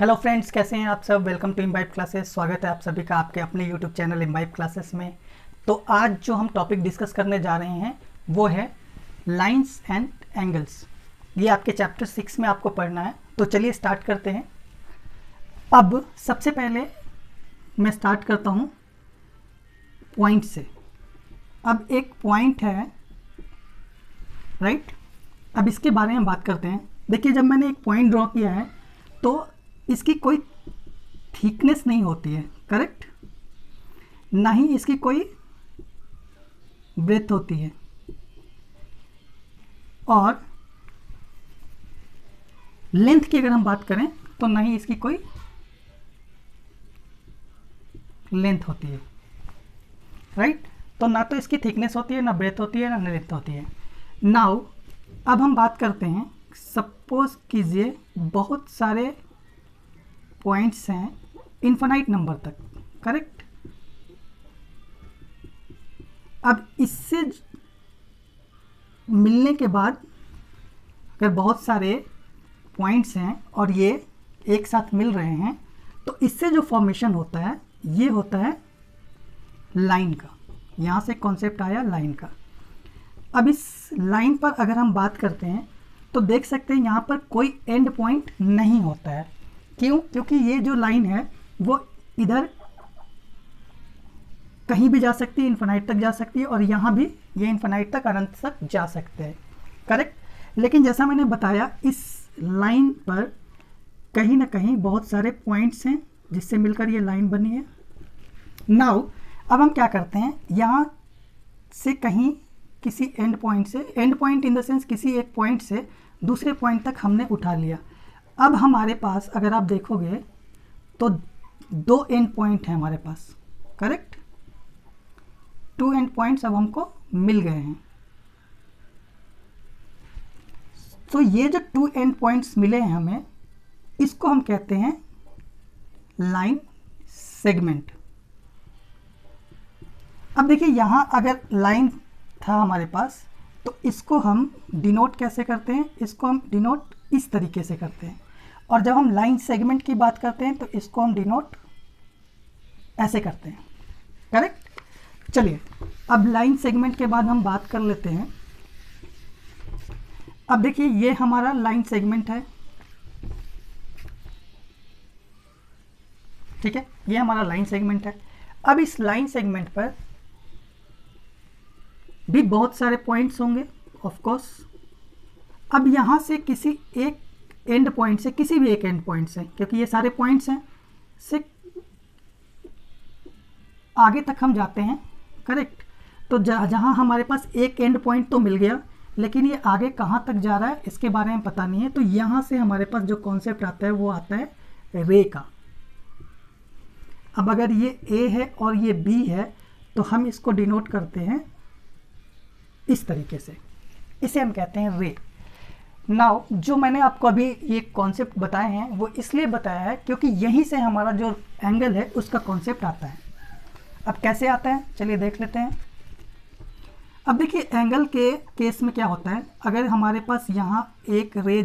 Hello friends, कैसे हैं आप सब। Welcome to Imbibe classes. स्वागत है आप सभी का आपके अपने यूट्यूब चैनल इम्बाइब क्लासेस में। तो आज जो हम टॉपिक डिस्कस करने जा रहे हैं वो है लाइंस एंड एंगल्स। ये आपके चैप्टर 6 में आपको पढ़ना है। तो चलिए स्टार्ट करते हैं। अब सबसे पहले मैं स्टार्ट करता हूँ पॉइंट से। अब एक पॉइंट है, राइट। अब इसके बारे में बात करते हैं। देखिए, जब मैंने एक पॉइंट ड्रॉ किया है तो इसकी कोई थिकनेस नहीं होती है, करेक्ट, ना ही इसकी कोई ब्रेथ होती है, और लेंथ की अगर हम बात करें तो ना ही इसकी कोई लेंथ होती है, राइट। तो ना तो इसकी थिकनेस होती है, ना ब्रेथ होती है, ना लेंथ होती है। नाउ अब हम बात करते हैं, सपोज कीजिए बहुत सारे पॉइंट्स हैं इनफाइनाइट नंबर तक, करेक्ट। अब इससे मिलने के बाद अगर बहुत सारे पॉइंट्स हैं और ये एक साथ मिल रहे हैं तो इससे जो फॉर्मेशन होता है ये होता है लाइन का। यहाँ से कॉन्सेप्ट आया लाइन का। अब इस लाइन पर अगर हम बात करते हैं तो देख सकते हैं यहाँ पर कोई एंड पॉइंट नहीं होता है। क्यों? क्योंकि ये जो लाइन है वो इधर कहीं भी जा सकती है, इन्फिनाइट तक जा सकती है, और यहाँ भी ये इन्फिनाइट तक, अनंत तक जा सकते हैं, करेक्ट। लेकिन जैसा मैंने बताया, इस लाइन पर कहीं ना कहीं बहुत सारे पॉइंट्स हैं जिससे मिलकर ये लाइन बनी है। नाउ अब हम क्या करते हैं, यहाँ से कहीं किसी एंड पॉइंट से, and point in the sense किसी एक पॉइंट से दूसरे पॉइंट तक हमने उठा लिया। अब हमारे पास अगर आप देखोगे तो दो एंड पॉइंट हैं हमारे पास, करेक्ट। टू एंड पॉइंट्स अब हमको मिल गए हैं। तो ये जो टू एंड पॉइंट्स मिले हैं हमें, इसको हम कहते हैं लाइन सेगमेंट। अब देखिए, यहां अगर लाइन था हमारे पास तो इसको हम डिनोट कैसे करते हैं, इसको हम डिनोट इस तरीके से करते हैं। और जब हम लाइन सेगमेंट की बात करते हैं तो इसको हम डिनोट ऐसे करते हैं, करेक्ट। चलिए, अब लाइन सेगमेंट के बाद हम बात कर लेते हैं। अब देखिए, ये हमारा लाइन सेगमेंट है, ठीक है, ये हमारा लाइन सेगमेंट है। अब इस लाइन सेगमेंट पर भी बहुत सारे पॉइंट्स होंगे, ऑफ कोर्स। अब यहाँ से किसी एक एंड पॉइंट से, किसी भी एक एंड पॉइंट से, क्योंकि ये सारे पॉइंट्स हैं, से आगे तक हम जाते हैं, करेक्ट। तो जहाँ हमारे पास एक एंड पॉइंट तो मिल गया, लेकिन ये आगे कहाँ तक जा रहा है इसके बारे में पता नहीं है। तो यहाँ से हमारे पास जो कॉन्सेप्ट आता है वो आता है रे का। अब अगर ये ए है और ये बी है तो हम इसको डिनोट करते हैं इस तरीके से, इसे हम कहते हैं रे। नाउ जो मैंने आपको अभी ये कॉन्सेप्ट बताए हैं वो इसलिए बताया है क्योंकि यहीं से हमारा जो एंगल है उसका कॉन्सेप्ट आता है। अब कैसे आता है, चलिए देख लेते हैं। अब देखिए, एंगल के केस में क्या होता है, अगर हमारे पास यहाँ एक रे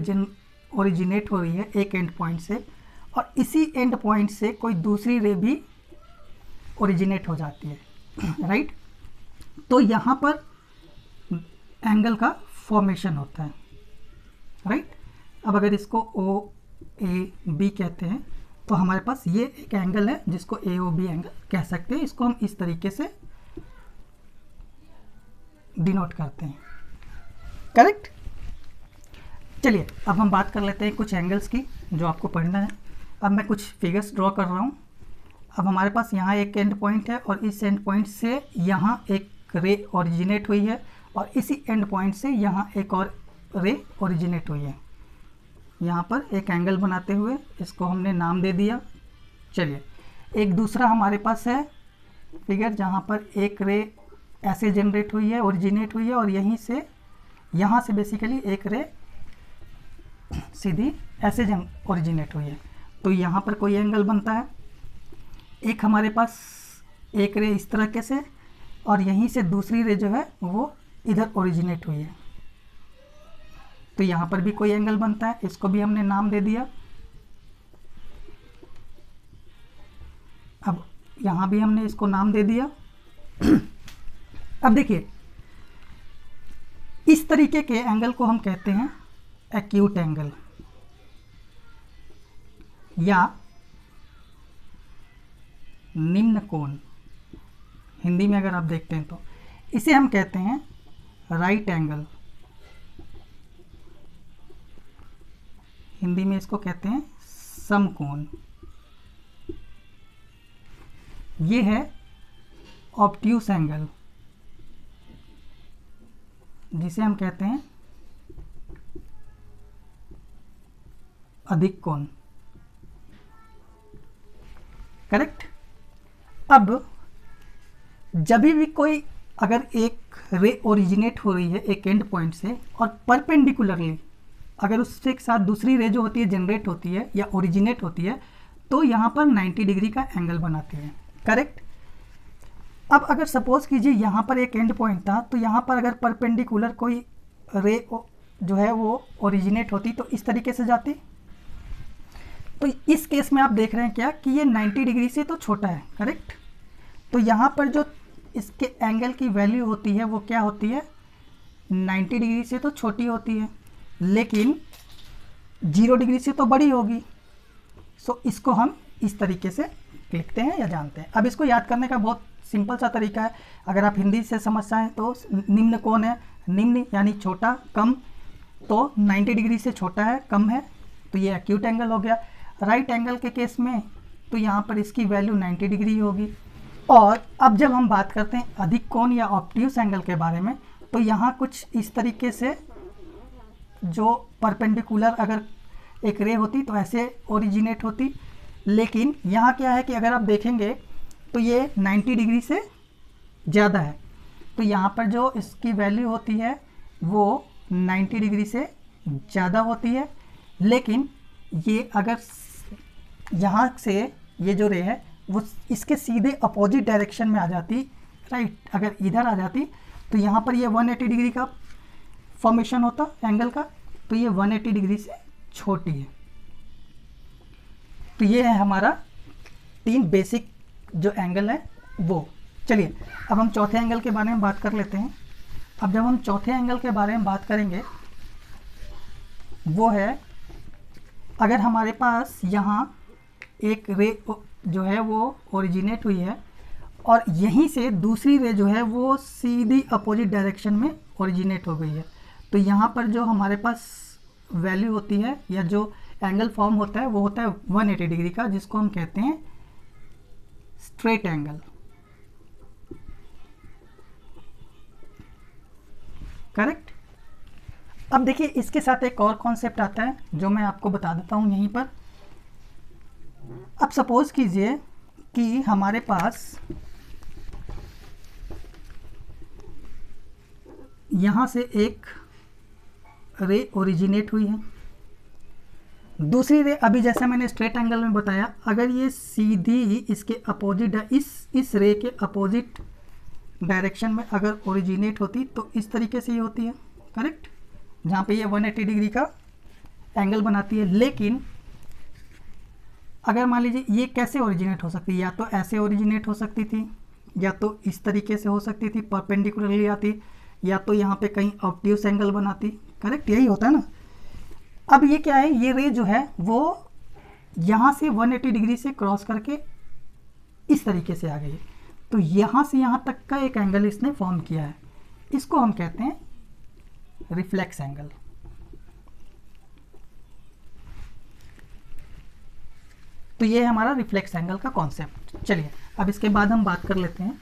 ओरिजिनेट हो रही है एक एंड पॉइंट से, और इसी एंड पॉइंट से कोई दूसरी रे भी ओरिजिनेट हो जाती है, राइट। तो यहाँ पर एंगल का फॉर्मेशन होता है, राइट। अब अगर इसको ओ ए बी कहते हैं तो हमारे पास ये एक एंगल है जिसको ए ओ बी एंगल कह सकते हैं। इसको हम इस तरीके से डिनोट करते हैं, करेक्ट। चलिए, अब हम बात कर लेते हैं कुछ एंगल्स की जो आपको पढ़ना है। अब मैं कुछ फिगर्स ड्रॉ कर रहा हूँ। अब हमारे पास यहाँ एक एंड पॉइंट है और इस एंड पॉइंट से यहाँ एक रे ओरिजिनेट हुई है, और इसी एंड पॉइंट से यहाँ एक और रे ओरिजिनेट हुई है। यहाँ पर एक एंगल बनाते हुए इसको हमने नाम दे दिया। चलिए, एक दूसरा हमारे पास है फिगर जहाँ पर एक रे ऐसे जनरेट हुई है, ओरिजिनेट हुई है, और यहीं से यहाँ से बेसिकली एक रे सीधी ऐसे ओरिजिनेट हुई है। तो यहाँ पर कोई एंगल बनता है। एक हमारे पास एक रे इस तरीके से, और यहीं से दूसरी रे जो है वो इधर ओरिजिनेट हुई है। तो यहाँ पर भी कोई एंगल बनता है, इसको भी हमने नाम दे दिया। अब यहाँ भी हमने इसको नाम दे दिया। अब देखिए, इस तरीके के एंगल को हम कहते हैं एक्यूट एंगल, या निम्न कोण। हिंदी में अगर आप देखते हैं तो इसे हम कहते हैं राइट एंगल। हिंदी में इसको कहते हैं समकोण। ये है ऑब्ट्यूस एंगल, जिसे हम कहते हैं अधिक कोण। करेक्ट। अब जब भी कोई अगर एक रे ओरिजिनेट हो रही है एक एंड पॉइंट से और परपेंडिकुलरली अगर उससे एक साथ दूसरी रे जो होती है जनरेट होती है या ओरिजिनेट होती है, तो यहाँ पर 90 डिग्री का एंगल बनाती है। करेक्ट। अब अगर सपोज कीजिए यहाँ पर एक एंड पॉइंट था, तो यहाँ पर अगर परपेंडिकुलर कोई रे जो है वो ओरिजिनेट होती तो इस तरीके से जाती। तो इस केस में आप देख रहे हैं क्या कि ये 90 डिग्री से तो छोटा है। करेक्ट। तो यहाँ पर जो इसके एंगल की वैल्यू होती है वो क्या होती है, 90 डिग्री से तो छोटी होती है, लेकिन 0 डिग्री से तो बड़ी होगी। सो इसको हम इस तरीके से लिखते हैं या जानते हैं। अब इसको याद करने का बहुत सिंपल सा तरीका है। अगर आप हिंदी से समझ जाएं तो निम्न कौन है, निम्न यानी छोटा, कम, तो 90 डिग्री से छोटा है, कम है, तो ये एक्यूट एंगल हो गया। राइट एंगल के केस में तो यहाँ पर इसकी वैल्यू 90 डिग्री होगी। और अब जब हम बात करते हैं अधिक कोण या ऑब्ट्यूस एंगल के बारे में, तो यहाँ कुछ इस तरीके से जो परपेंडिकुलर अगर एक रे होती तो ऐसे ओरिजिनेट होती, लेकिन यहाँ क्या है कि अगर आप देखेंगे तो ये 90 डिग्री से ज़्यादा है, तो यहाँ पर जो इसकी वैल्यू होती है वो 90 डिग्री से ज़्यादा होती है। लेकिन ये अगर यहाँ से ये जो रे है वो इसके सीधे अपोजिट डायरेक्शन में आ जाती, राइट, अगर इधर आ जाती तो यहाँ पर ये 180 डिग्री का फॉर्मेशन होता एंगल का, तो ये 180 डिग्री से छोटी है। तो ये है हमारा 3 बेसिक जो एंगल है वो। चलिए अब हम चौथे एंगल के बारे में बात कर लेते हैं। अब जब हम चौथे एंगल के बारे में बात करेंगे वो है, अगर हमारे पास यहाँ एक रे जो है वो ओरिजिनेट हुई है और यहीं से दूसरी रे जो है वो सीधी अपोजिट डायरेक्शन में ओरिजिनेट हो गई है, तो यहाँ पर जो हमारे पास वैल्यू होती है या जो एंगल फॉर्म होता है वो होता है 180 डिग्री का, जिसको हम कहते हैं स्ट्रेट एंगल। करेक्ट। अब देखिए इसके साथ एक और कॉन्सेप्ट आता है जो मैं आपको बता देता हूँ यहीं पर। अब सपोज कीजिए कि हमारे पास यहाँ से एक रे ओरिजिनेट हुई है, दूसरी रे अभी जैसे मैंने स्ट्रेट एंगल में बताया, अगर ये सीधी इसके अपोजिट इस रे के अपोजिट डायरेक्शन में अगर ओरिजिनेट होती तो इस तरीके से ये होती है। करेक्ट। जहाँ पे ये 180 डिग्री का एंगल बनाती है। लेकिन अगर मान लीजिए ये कैसे ओरिजिनेट हो सकती है, या तो ऐसे ओरिजिनेट हो सकती थी, या तो इस तरीके से हो सकती थी परपेंडिकुलरली आती, या तो यहाँ पे कहीं ऑब्ट्यूस एंगल बनाती। करेक्ट, यही होता है ना। अब ये क्या है, ये रे जो है वो यहाँ से 180 डिग्री से क्रॉस करके इस तरीके से आ गई है, तो यहाँ से यहाँ तक का एक एंगल इसने फॉर्म किया है, इसको हम कहते हैं रिफ्लेक्स एंगल। तो ये है हमारा रिफ्लेक्स एंगल का कॉन्सेप्ट। चलिए अब इसके बाद हम बात कर लेते हैं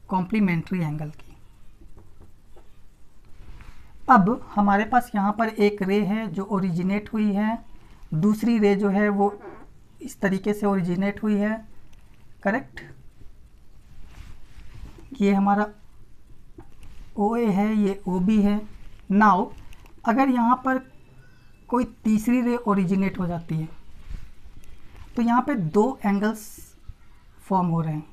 कॉम्प्लीमेंट्री एंगल की। अब हमारे पास यहाँ पर एक रे है जो ओरिजिनेट हुई है, दूसरी रे जो है वो इस तरीके से ओरिजिनेट हुई है। करेक्ट। ये हमारा OA है, ये OB है। नाउ अगर यहाँ पर कोई तीसरी रे ओरिजिनेट हो जाती है तो यहाँ पे 2 एंगल्स फॉर्म हो रहे हैं।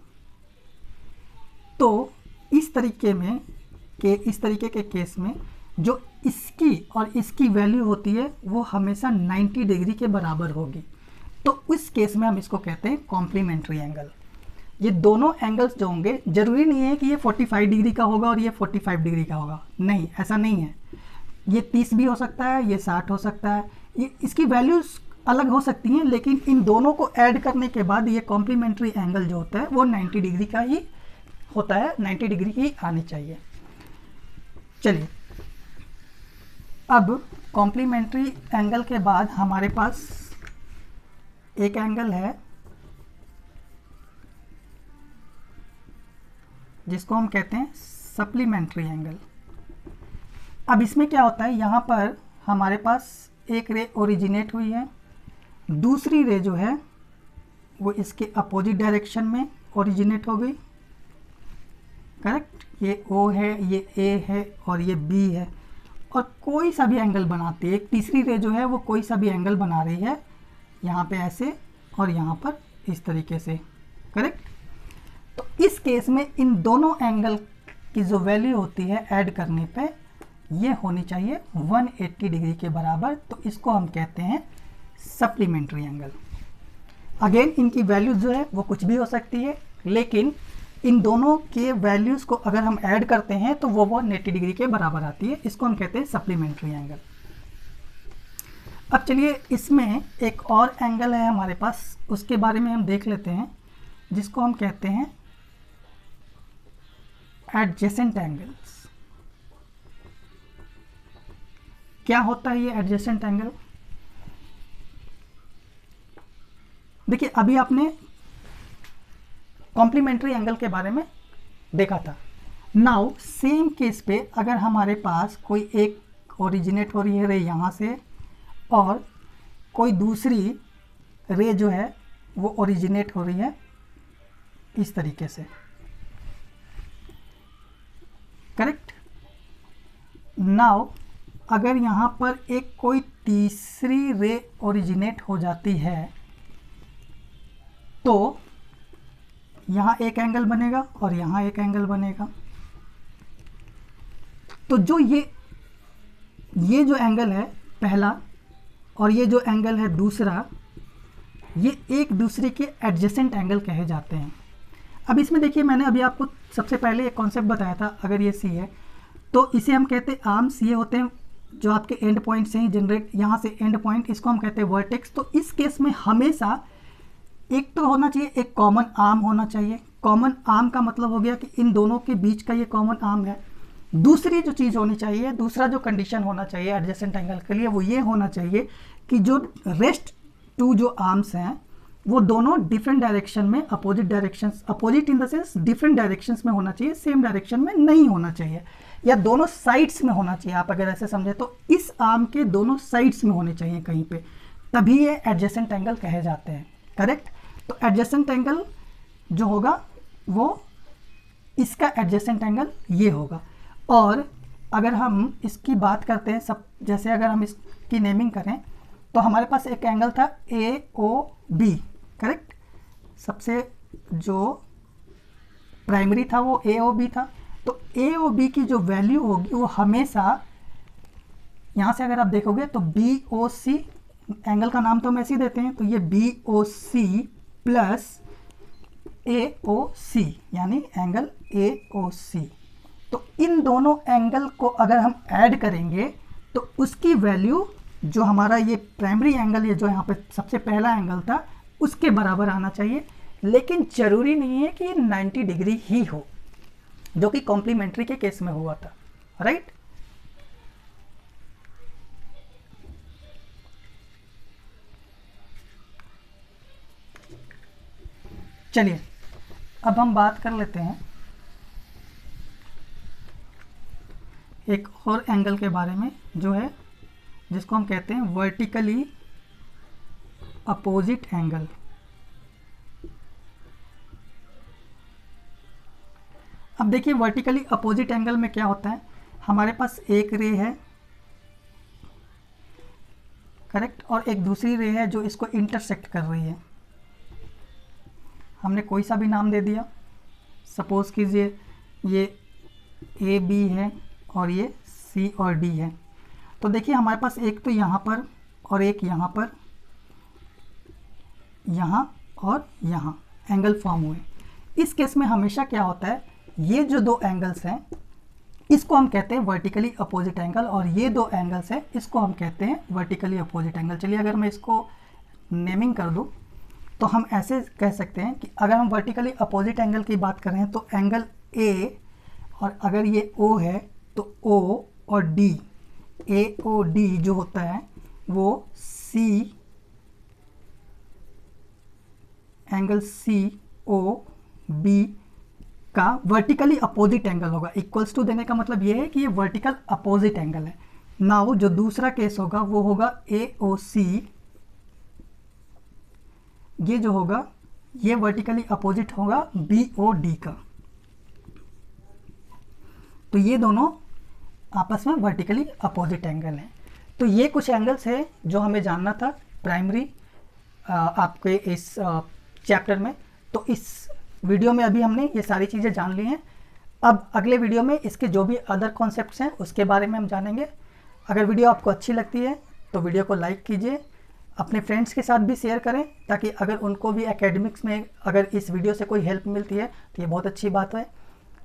तो इस तरीके के केस में जो इसकी और इसकी वैल्यू होती है वो हमेशा 90 डिग्री के बराबर होगी। तो उस केस में हम इसको कहते हैं कॉम्प्लीमेंट्री एंगल। ये दोनों एंगल्स जो होंगे, जरूरी नहीं है कि ये 45 डिग्री का होगा और ये 45 डिग्री का होगा, नहीं, ऐसा नहीं है। ये 30 भी हो सकता है, ये 60 हो सकता है, ये इसकी वैल्यूज अलग हो सकती हैं, लेकिन इन दोनों को ऐड करने के बाद ये कॉम्प्लीमेंट्री एंगल जो होता है वो 90 डिग्री का ही होता है, 90 डिग्री ही आनी चाहिए। चलिए, अब कॉम्प्लीमेंट्री एंगल के बाद हमारे पास एक एंगल है जिसको हम कहते हैं सप्लीमेंट्री एंगल। अब इसमें क्या होता है, यहाँ पर हमारे पास एक रे ओरिजिनेट हुई है, दूसरी रे जो है वो इसके अपोजिट डायरेक्शन में ओरिजिनेट हो गई, करेक्ट। ये O है, ये A है और ये B है, और कोई सा भी एंगल बनाती है। एक तीसरी रे जो है वो कोई सा भी एंगल बना रही है, यहाँ पे ऐसे और यहाँ पर इस तरीके से, करेक्ट। तो इस केस में इन दोनों एंगल की जो वैल्यू होती है ऐड करने पे ये होनी चाहिए 180 डिग्री के बराबर। तो इसको हम कहते हैं सप्लीमेंट्री एंगल। अगेन इनकी वैल्यूज जो है वो कुछ भी हो सकती है, लेकिन इन दोनों के वैल्यूज को अगर हम ऐड करते हैं तो वो 180 डिग्री के बराबर आती है। इसको हम कहते हैं सप्लीमेंट्री एंगल। अब चलिए, इसमें एक और एंगल है हमारे पास, उसके बारे में हम देख लेते हैं, जिसको हम कहते हैं एडजेसेंट एंगल्स। क्या होता है ये एडजेसेंट एंगल? देखिए, अभी आपने कॉम्प्लीमेंट्री एंगल के बारे में देखा था। नाउ सेम केस पे अगर हमारे पास कोई एक ओरिजिनेट हो रही है रे यहाँ से, और कोई दूसरी रे जो है वो ओरिजिनेट हो रही है इस तरीके से, करेक्ट। नाउ अगर यहाँ पर एक कोई तीसरी रे ओरिजिनेट हो जाती है तो यहाँ एक एंगल बनेगा और यहाँ एक एंगल बनेगा। तो जो ये जो एंगल है पहला और ये जो एंगल है दूसरा, ये एक दूसरे के एडजेसेंट एंगल कहे जाते हैं। अब इसमें देखिए, मैंने अभी आपको सबसे पहले एक कॉन्सेप्ट बताया था, अगर ये सी है तो इसे हम कहते हैं आर्म्स। ये होते हैं जो आपके एंड पॉइंट से ही जनरेट, यहाँ से एंड पॉइंट, इसको हम कहते हैं वर्टेक्स। तो इस केस में हमेशा एक तो होना चाहिए, एक कॉमन आर्म होना चाहिए। कॉमन आर्म का मतलब हो गया कि इन दोनों के बीच का ये कॉमन आर्म है। दूसरी जो चीज़ होनी चाहिए, दूसरा जो कंडीशन होना चाहिए एडजेसेंट एंगल के लिए, वो ये होना चाहिए कि जो रेस्ट टू जो आर्म्स हैं वो दोनों डिफरेंट डायरेक्शन में, opposite directions, opposite in the sense different directions में होना चाहिए, सेम डायरेक्शन में नहीं होना चाहिए, या दोनों साइड्स में होना चाहिए। आप अगर ऐसे समझे तो इस आर्म के दोनों साइड्स में होने चाहिए कहीं पे, तभी ये एडजेसेंट एंगल कहे जाते हैं, करेक्ट। तो एडजेसेंट एंगल जो होगा वो इसका एडजेसेंट एंगल ये होगा। और अगर हम इसकी बात करते हैं, सब जैसे अगर हम इसकी नेमिंग करें तो हमारे पास एक एंगल था AOB, करेक्ट। सबसे जो प्राइमरी था वो AOB था। तो AOB की जो वैल्यू होगी वो हमेशा, यहाँ से अगर आप देखोगे तो BOC, एंगल का नाम तो हम ऐसे ही देते हैं, तो ये BOC प्लस AOC यानी एंगल AOC। तो इन दोनों एंगल को अगर हम ऐड करेंगे तो उसकी वैल्यू जो हमारा ये प्राइमरी एंगल, ये जो यहाँ पे सबसे पहला एंगल था, उसके बराबर आना चाहिए। लेकिन जरूरी नहीं है कि ये 90 डिग्री ही हो, जो कि कॉम्प्लीमेंट्री के केस में हुआ था, राइट। चलिए, अब हम बात कर लेते हैं एक और एंगल के बारे में, जो है जिसको हम कहते हैं वर्टिकली अपोजिट एंगल। अब देखिए, वर्टिकली अपोजिट एंगल में क्या होता है, हमारे पास एक रे है, करेक्ट, और एक दूसरी रे है जो इसको इंटरसेक्ट कर रही है। हमने कोई सा भी नाम दे दिया, सपोज कीजिए ये AB है और ये सी और डी है। तो देखिए हमारे पास एक तो यहाँ पर और एक यहाँ पर, यहाँ और यहाँ एंगल फॉर्म हुए। इस केस में हमेशा क्या होता है, ये जो दो एंगल्स हैं इसको हम कहते हैं वर्टिकली अपोजिट एंगल, और ये दो एंगल्स हैं इसको हम कहते हैं वर्टिकली अपोजिट एंगल। चलिए अगर मैं इसको नेमिंग कर दूँ तो हम ऐसे कह सकते हैं कि अगर हम वर्टिकली अपोजिट एंगल की बात कर रहे हैं तो एंगल ए, और अगर ये ओ है तो ओ और डी, ए ओ डी जो होता है वो सी, एंगल सी ओ बी का वर्टिकली अपोजिट एंगल होगा। इक्वल्स टू देने का मतलब ये है कि ये वर्टिकल अपोजिट एंगल है। नाउ जो दूसरा केस होगा वो होगा ए ओ सी, ये जो होगा ये वर्टिकली अपोजिट होगा बी ओ डी का। तो ये दोनों आपस में वर्टिकली अपोजिट एंगल हैं। तो ये कुछ एंगल्स है जो हमें जानना था प्राइमरी आपके इस चैप्टर में। तो इस वीडियो में अभी हमने ये सारी चीज़ें जान ली हैं। अब अगले वीडियो में इसके जो भी अदर कॉन्सेप्ट्स हैं उसके बारे में हम जानेंगे। अगर वीडियो आपको अच्छी लगती है तो वीडियो को लाइक कीजिए, अपने फ्रेंड्स के साथ भी शेयर करें, ताकि अगर उनको भी एकेडमिक्स में अगर इस वीडियो से कोई हेल्प मिलती है तो ये बहुत अच्छी बात है।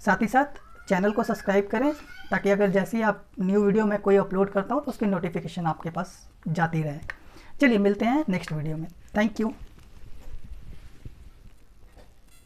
साथ ही साथ चैनल को सब्सक्राइब करें ताकि अगर जैसे ही आप न्यू वीडियो में कोई अपलोड करता हूँ तो उसकी नोटिफिकेशन आपके पास जाती रहे। चलिए मिलते हैं नेक्स्ट वीडियो में। Thank you.